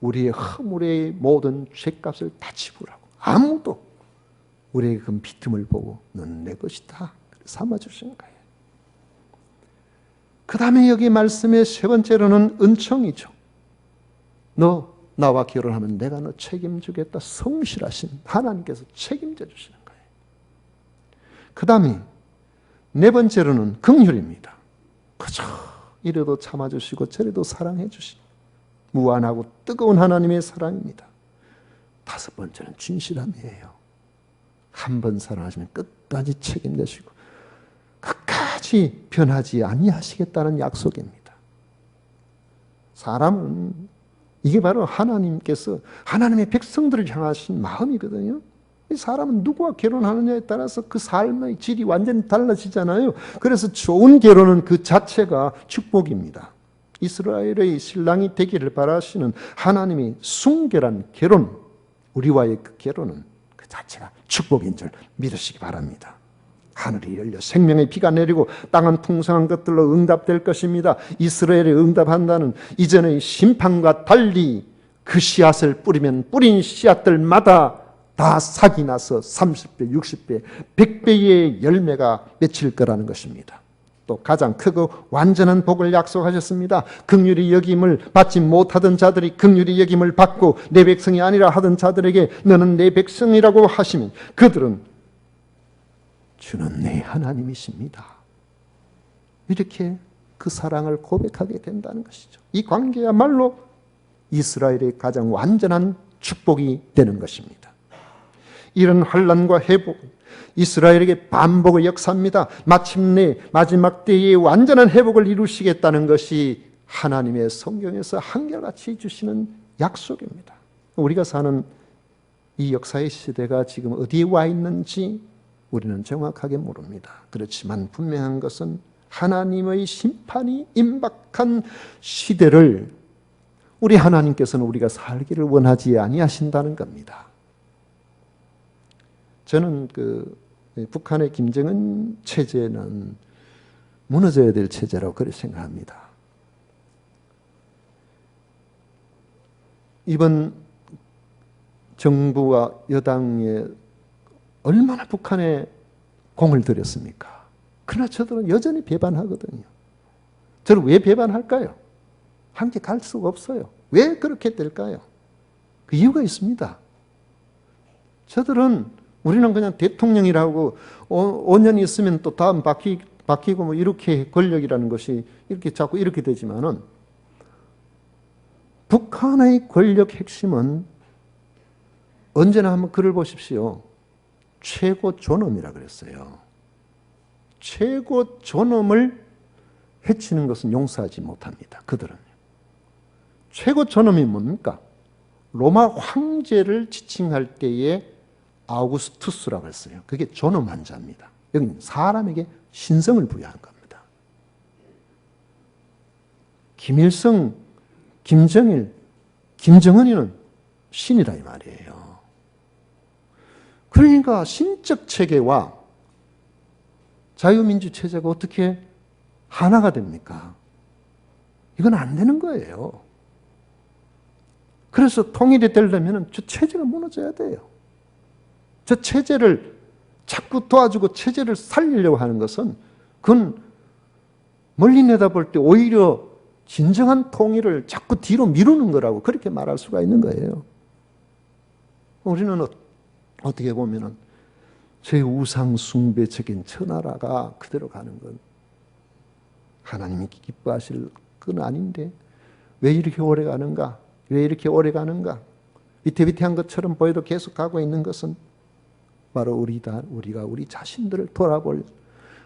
우리의 허물의 모든 죄값을 다 지불하고 아무도 우리에게 그 빈틈을 보고 너는 내 것이다 삼아주신 거예요. 그 다음에 여기 말씀의 세 번째로는 은총이죠. 너 나와 결혼하면 내가 너 책임지겠다. 성실하신 하나님께서 책임져 주시는 거예요. 그 다음에 네 번째로는 긍휼입니다. 그저 이래도 참아주시고 저래도 사랑해 주시고 무한하고 뜨거운 하나님의 사랑입니다. 다섯 번째는 진실함이에요. 한 번 사랑하시면 끝까지 책임지시고 끝까지 변하지 아니하시겠다는 약속입니다. 사람은 이게 바로 하나님께서 하나님의 백성들을 향하신 마음이거든요. 이 사람은 누구와 결혼하느냐에 따라서 그 삶의 질이 완전히 달라지잖아요. 그래서 좋은 결혼은 그 자체가 축복입니다. 이스라엘의 신랑이 되기를 바라시는 하나님이 순결한 결혼, 우리와의 그 결혼은 그 자체가 축복인 줄 믿으시기 바랍니다. 하늘이 열려 생명의 비가 내리고 땅은 풍성한 것들로 응답될 것입니다. 이스라엘이 응답한다는 이전의 심판과 달리 그 씨앗을 뿌리면 뿌린 씨앗들마다 다 삭이 나서 30배, 60배, 100배의 열매가 맺힐 거라는 것입니다. 또 가장 크고 완전한 복을 약속하셨습니다. 긍휼히 여김을 받지 못하던 자들이 긍휼히 여김을 받고 내 백성이 아니라 하던 자들에게 너는 내 백성이라고 하시면 그들은 주는 내 하나님이십니다. 이렇게 그 사랑을 고백하게 된다는 것이죠. 이 관계야말로 이스라엘의 가장 완전한 축복이 되는 것입니다. 이런 환난과 회복, 이스라엘에게 반복의 역사입니다. 마침내 마지막 때에 완전한 회복을 이루시겠다는 것이 하나님의 성경에서 한결같이 주시는 약속입니다. 우리가 사는 이 역사의 시대가 지금 어디에 와 있는지 우리는 정확하게 모릅니다. 그렇지만 분명한 것은 하나님의 심판이 임박한 시대를 우리 하나님께서는 우리가 살기를 원하지 아니하신다는 겁니다. 저는 북한의 김정은 체제는 무너져야 될 체제라고 그렇게 생각합니다. 이번 정부와 여당에 얼마나 북한에 공을 들였습니까? 그러나 저들은 여전히 배반하거든요. 저를 왜 배반할까요? 함께 갈 수가 없어요. 왜 그렇게 될까요? 그 이유가 있습니다. 저들은 우리는 그냥 대통령이라고 5년 있으면 또 다음 바뀌고 뭐 이렇게 권력이라는 것이 이렇게 자꾸 이렇게 되지만은 북한의 권력 핵심은 언제나 한번 글을 보십시오. 최고 존엄이라 그랬어요. 최고 존엄을 해치는 것은 용서하지 못합니다. 그들은. 최고 존엄이 뭡니까? 로마 황제를 지칭할 때에 아우구스투스라고 했어요. 그게 존엄한 자입니다. 여기는 사람에게 신성을 부여한 겁니다. 김일성, 김정일, 김정은이는 신이라 이 말이에요. 그러니까 신적 체계와 자유민주 체제가 어떻게 하나가 됩니까? 이건 안 되는 거예요. 그래서 통일이 되려면 저 체제가 무너져야 돼요. 저 체제를 자꾸 도와주고 체제를 살리려고 하는 것은 그건 멀리 내다볼 때 오히려 진정한 통일을 자꾸 뒤로 미루는 거라고 그렇게 말할 수가 있는 거예요. 우리는 어떻게 보면은 제 우상 숭배적인 천하라가 그대로 가는 건 하나님이 기뻐하실 건 아닌데 왜 이렇게 오래 가는가? 왜 이렇게 오래 가는가? 위태위태한 것처럼 보여도 계속 가고 있는 것은 바로 우리가 우리 자신들을 돌아볼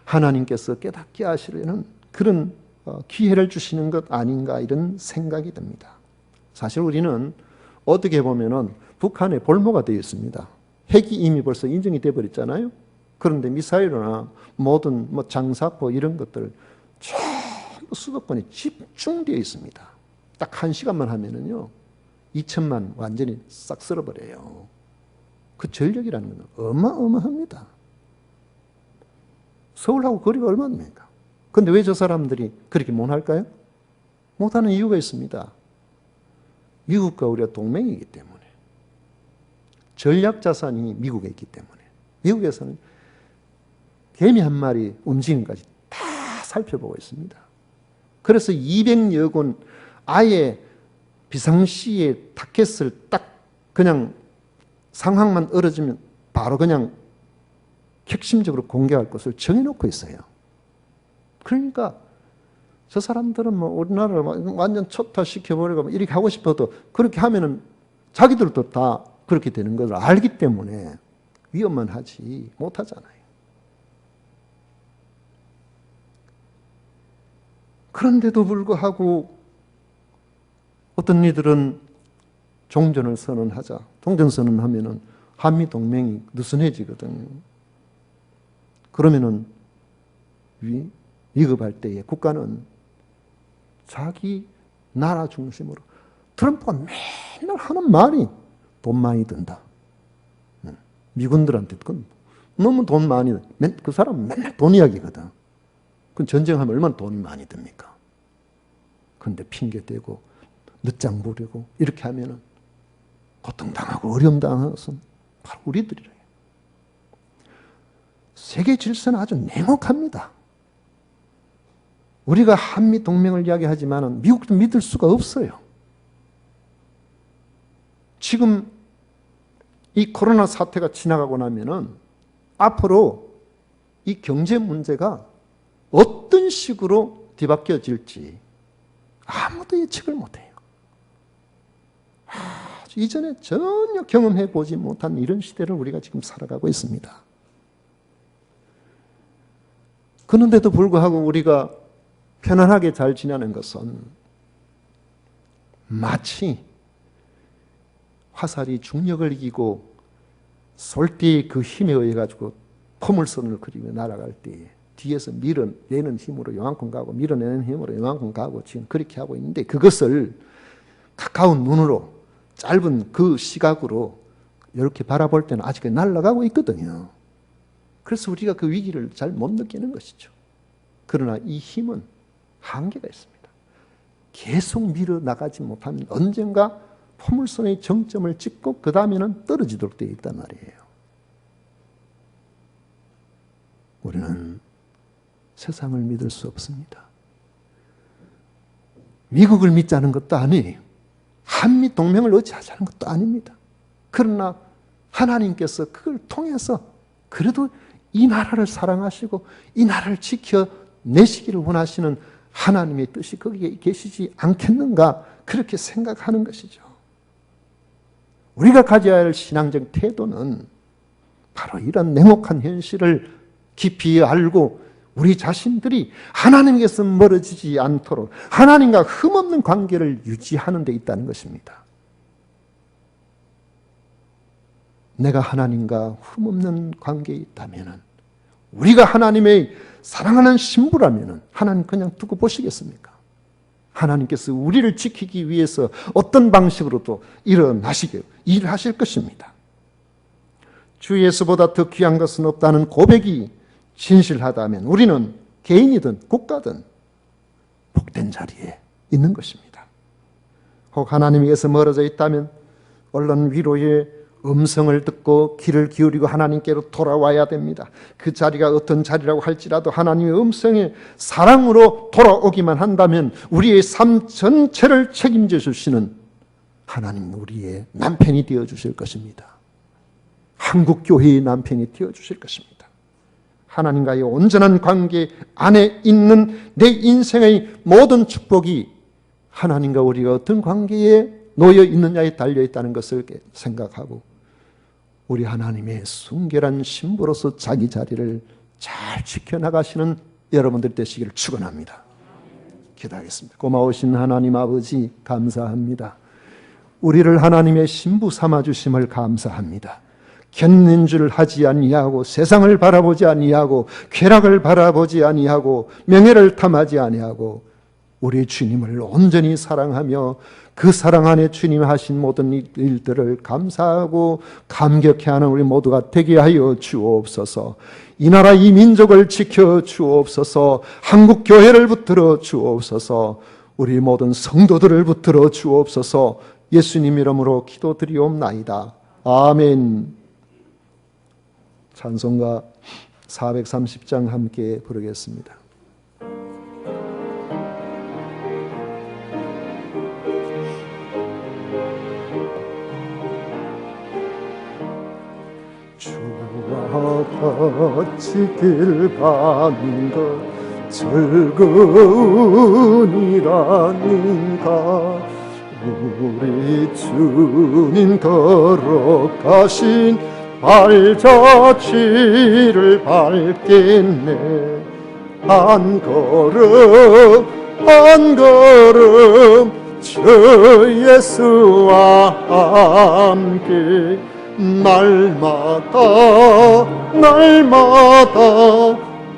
하나님께서 깨닫게 하시려는 그런 기회를 주시는 것 아닌가 이런 생각이 듭니다. 사실 우리는 어떻게 보면은 북한의 볼모가 되어 있습니다. 핵이 이미 벌써 인정이 되어 버렸잖아요. 그런데 미사일이나 모든 장사포 이런 것들 전부 수도권에 집중되어 있습니다. 딱 1시간만 하면은요 2천만 완전히 싹 쓸어버려요. 그 전력이라는 건 어마어마합니다. 서울하고 거리가 얼마입니까? 그런데 왜 저 사람들이 그렇게 못할까요? 못하는 이유가 있습니다. 미국과 우리가 동맹이기 때문에, 전략 자산이 미국에 있기 때문에, 미국에서는 개미 한 마리 움직임까지 다 살펴보고 있습니다. 그래서 200여 군 아예 비상시에 타켓을 딱 그냥 상황만 얼어지면 바로 그냥 핵심적으로 공격할 것을 정해놓고 있어요. 그러니까 저 사람들은 뭐 우리나라를 완전 초토화시켜버리고 이렇게 하고 싶어도 그렇게 하면은 자기들도 다 그렇게 되는 것을 알기 때문에 위험만 하지 못하잖아요. 그런데도 불구하고 어떤 이들은 종전을 선언하자. 종전 선언하면은 한미 동맹이 느슨해지거든요. 그러면은 위급할 때에 국가는 자기 나라 중심으로, 트럼프가 맨날 하는 말이 돈 많이 든다. 미군들한테 그건 너무 돈 많이, 그 사람은 맨날 돈 이야기거든. 그건 전쟁하면 얼마나 돈이 많이 듭니까? 그런데 핑계대고 늦장 부리고 이렇게 하면은 고통당하고 어려움당하는 것은 바로 우리들이래요. 세계 질서는 아주 냉혹합니다. 우리가 한미 동맹을 이야기하지만 미국도 믿을 수가 없어요. 지금 이 코로나 사태가 지나가고 나면은 앞으로 이 경제 문제가 어떤 식으로 뒤바뀌어질지 아무도 예측을 못해요. 이전에 전혀 경험해 보지 못한 이런 시대를 우리가 지금 살아가고 있습니다. 그런데도 불구하고 우리가 편안하게 잘 지내는 것은 마치 화살이 중력을 이기고 쏠 때의 그 힘에 의해 가지고 포물선을 그리며 날아갈 때에 뒤에서 밀어내는 힘으로 요만큼 가고 밀어내는 힘으로 요만큼 가고 지금 그렇게 하고 있는데, 그것을 가까운 눈으로 짧은 그 시각으로 이렇게 바라볼 때는 아직 날아가고 있거든요. 그래서 우리가 그 위기를 잘 못 느끼는 것이죠. 그러나 이 힘은 한계가 있습니다. 계속 밀어나가지 못하면 언젠가 포물선의 정점을 찍고 그 다음에는 떨어지도록 되어 있단 말이에요. 우리는 세상을 믿을 수 없습니다. 미국을 믿자는 것도 아니에요. 한미 동맹을 의지하자는 것도 아닙니다. 그러나 하나님께서 그걸 통해서 그래도 이 나라를 사랑하시고 이 나라를 지켜내시기를 원하시는 하나님의 뜻이 거기에 계시지 않겠는가, 그렇게 생각하는 것이죠. 우리가 가져야 할 신앙적 태도는 바로 이런 냉혹한 현실을 깊이 알고 우리 자신들이 하나님께서 멀어지지 않도록 하나님과 흠없는 관계를 유지하는 데 있다는 것입니다. 내가 하나님과 흠없는 관계에 있다면, 우리가 하나님의 사랑하는 신부라면 하나님 그냥 두고 보시겠습니까? 하나님께서 우리를 지키기 위해서 어떤 방식으로도 일어나시게 일하실 것입니다. 주 예수보다 더 귀한 것은 없다는 고백이 진실하다면 우리는 개인이든 국가든 복된 자리에 있는 것입니다. 혹 하나님께서 멀어져 있다면 얼른 위로의 음성을 듣고 귀를 기울이고 하나님께로 돌아와야 됩니다. 그 자리가 어떤 자리라고 할지라도 하나님의 음성에 사랑으로 돌아오기만 한다면 우리의 삶 전체를 책임져 주시는 하나님, 우리의 남편이 되어 주실 것입니다. 한국 교회의 남편이 되어 주실 것입니다. 하나님과의 온전한 관계 안에 있는 내 인생의 모든 축복이 하나님과 우리가 어떤 관계에 놓여 있느냐에 달려 있다는 것을 생각하고 우리 하나님의 순결한 신부로서 자기 자리를 잘 지켜나가시는 여러분들 되시기를 축원합니다. 기도하겠습니다. 고마우신 하나님 아버지, 감사합니다. 우리를 하나님의 신부 삼아주심을 감사합니다. 견는 줄 하지 아니하고 세상을 바라보지 아니하고 쾌락을 바라보지 아니하고 명예를 탐하지 아니하고 우리 주님을 온전히 사랑하며 그 사랑 안에 주님 하신 모든 일들을 감사하고 감격해하는 우리 모두가 되게 하여 주옵소서. 이 나라 이 민족을 지켜 주옵소서. 한국 교회를 붙들어 주옵소서. 우리 모든 성도들을 붙들어 주옵소서. 예수님 이름으로 기도드리옵나이다. 아멘. 찬송가 430장 함께 부르겠습니다. 주와 같이 길 가는 것 즐거우니라는가. 우리 주님 걸어가신 발자취를 밟겠네. 한 걸음 한 걸음 주 예수와 함께 날마다 날마다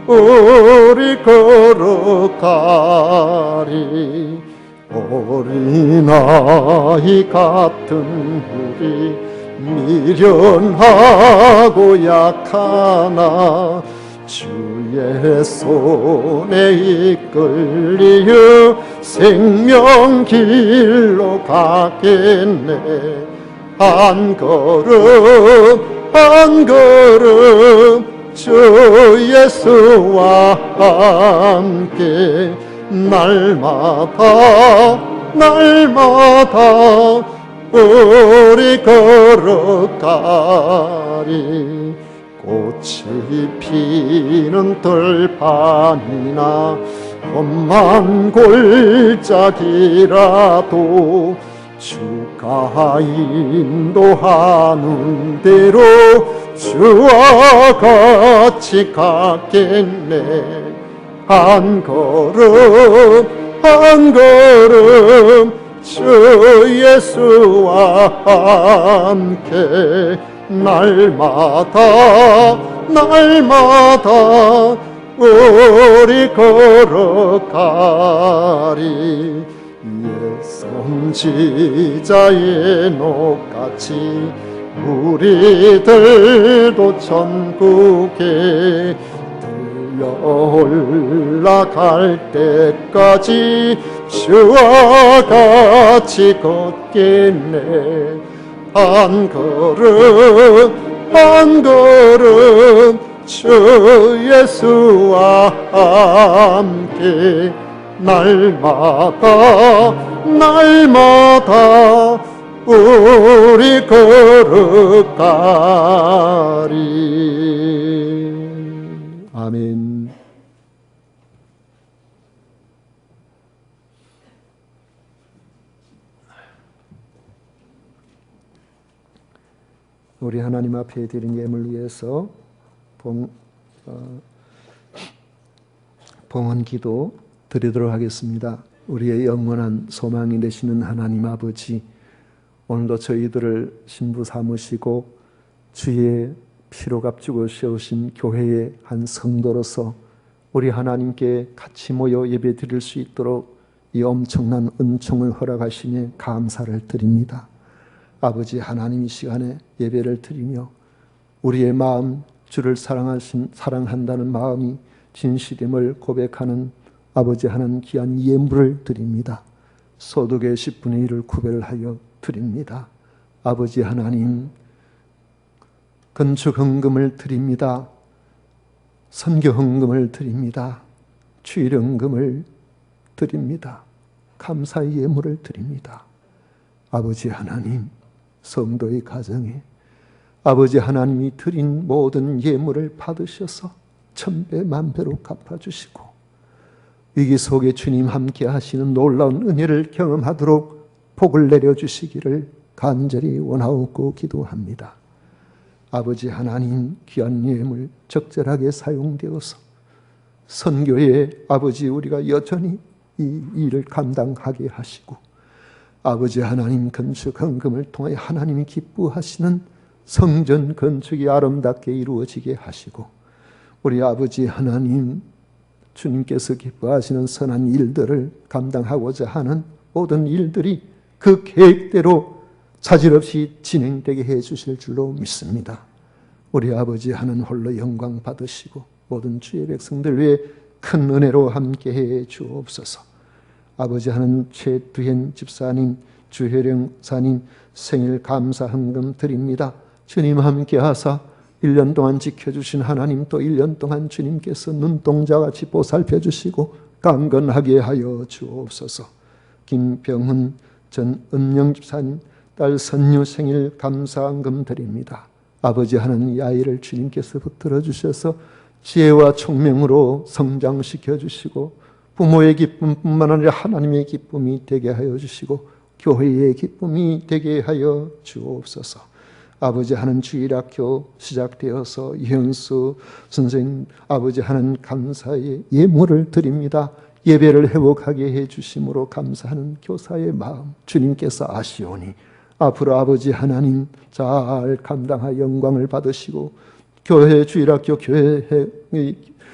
우리 걸어가리. 어린아이 같은 우리 미련하고 약하나 주의 손에 이끌리어 생명길로 가겠네. 한 걸음 한 걸음 주 예수와 함께 날마다 날마다 우리 걸어가리. 꽃이 피는 들판이나 험한 골짜기라도 주가 인도하는 대로 주와 같이 가겠네. 한 걸음 한 걸음 주 예수와 함께 날마다 날마다 우리 걸어가리. 예선지자의 녹같이 우리들도 천국에 올라갈 때까지 주와 같이 걷겠네. 한 걸음 한 걸음 주 예수와 함께 날마다 날마다 우리 걸어가리. 아멘. 우리 하나님 앞에 드린 예물 위해서 봉헌 기도 드리도록 하겠습니다. 우리의 영원한 소망이 되시는 하나님 아버지, 오늘도 저희들을 신부 삼으시고 주의 피로 값주고 세우신 교회의 한 성도로서 우리 하나님께 같이 모여 예배 드릴 수 있도록 이 엄청난 은총을 허락하시니 감사를 드립니다. 아버지 하나님, 이 시간에 예배를 드리며 우리의 마음, 주를 사랑한다는 마음이 진실임을 고백하는 아버지 하나님 귀한 예물을 드립니다. 소득의 10분의 1을 구별하여 드립니다. 아버지 하나님, 건축 헌금을 드립니다. 선교 헌금을 드립니다. 주일 헌금을 드립니다. 감사의 예물을 드립니다. 아버지 하나님, 성도의 가정에 아버지 하나님이 드린 모든 예물을 받으셔서 천배 만배로 갚아주시고 위기 속에 주님 함께 하시는 놀라운 은혜를 경험하도록 복을 내려주시기를 간절히 원하옵고 기도합니다. 아버지 하나님, 귀한 예물 적절하게 사용되어서 선교에 아버지 우리가 여전히 이 일을 감당하게 하시고 아버지 하나님, 건축 헌금을 통해 하나님이 기뻐하시는 성전 건축이 아름답게 이루어지게 하시고 우리 아버지 하나님, 주님께서 기뻐하시는 선한 일들을 감당하고자 하는 모든 일들이 그 계획대로 차질 없이 진행되게 해 주실 줄로 믿습니다. 우리 아버지 하는 홀로 영광 받으시고 모든 주의 백성들 위해 큰 은혜로 함께해 주옵소서. 아버지 하는 최두현 집사님, 주혜령사님 생일 감사 헌금 드립니다. 주님 함께하사 1년 동안 지켜주신 하나님, 또 1년 동안 주님께서 눈동자같이 보살펴 주시고 강건하게 하여 주옵소서. 김병훈 전 은영 집사님 딸 선유 생일 감사 헌금 드립니다. 아버지 하는 이 아이를 주님께서 붙들어 주셔서 지혜와 총명으로 성장시켜 주시고 부모의 기쁨뿐만 아니라 하나님의 기쁨이 되게 하여 주시고 교회의 기쁨이 되게 하여 주옵소서. 아버지 하는 주일학교 시작되어서 이현수 선생님 아버지 하는 감사의 예물을 드립니다. 예배를 회복하게 해주심으로 감사하는 교사의 마음 주님께서 아시오니 앞으로 아버지 하나님 잘 감당하여 영광을 받으시고 교회 주일학교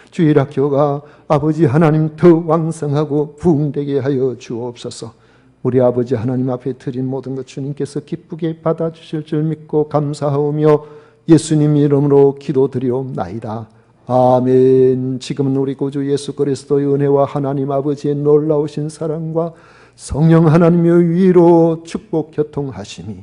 주일학교가 아버지 하나님 더 왕성하고 부흥되게 하여 주옵소서. 우리 아버지 하나님 앞에 드린 모든 것 주님께서 기쁘게 받아주실 줄 믿고 감사하오며 예수님 이름으로 기도드리옵나이다. 아멘. 지금은 우리 구주 예수 그리스도의 은혜와 하나님 아버지의 놀라우신 사랑과 성령 하나님의 위로 축복 교통하심이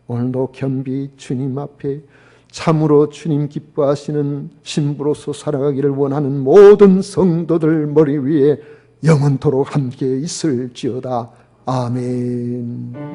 오늘도 겸비 주님 앞에 참으로 주님 기뻐하시는 신부로서 살아가기를 원하는 모든 성도들 머리 위에 영원토록 함께 있을지어다. 아멘.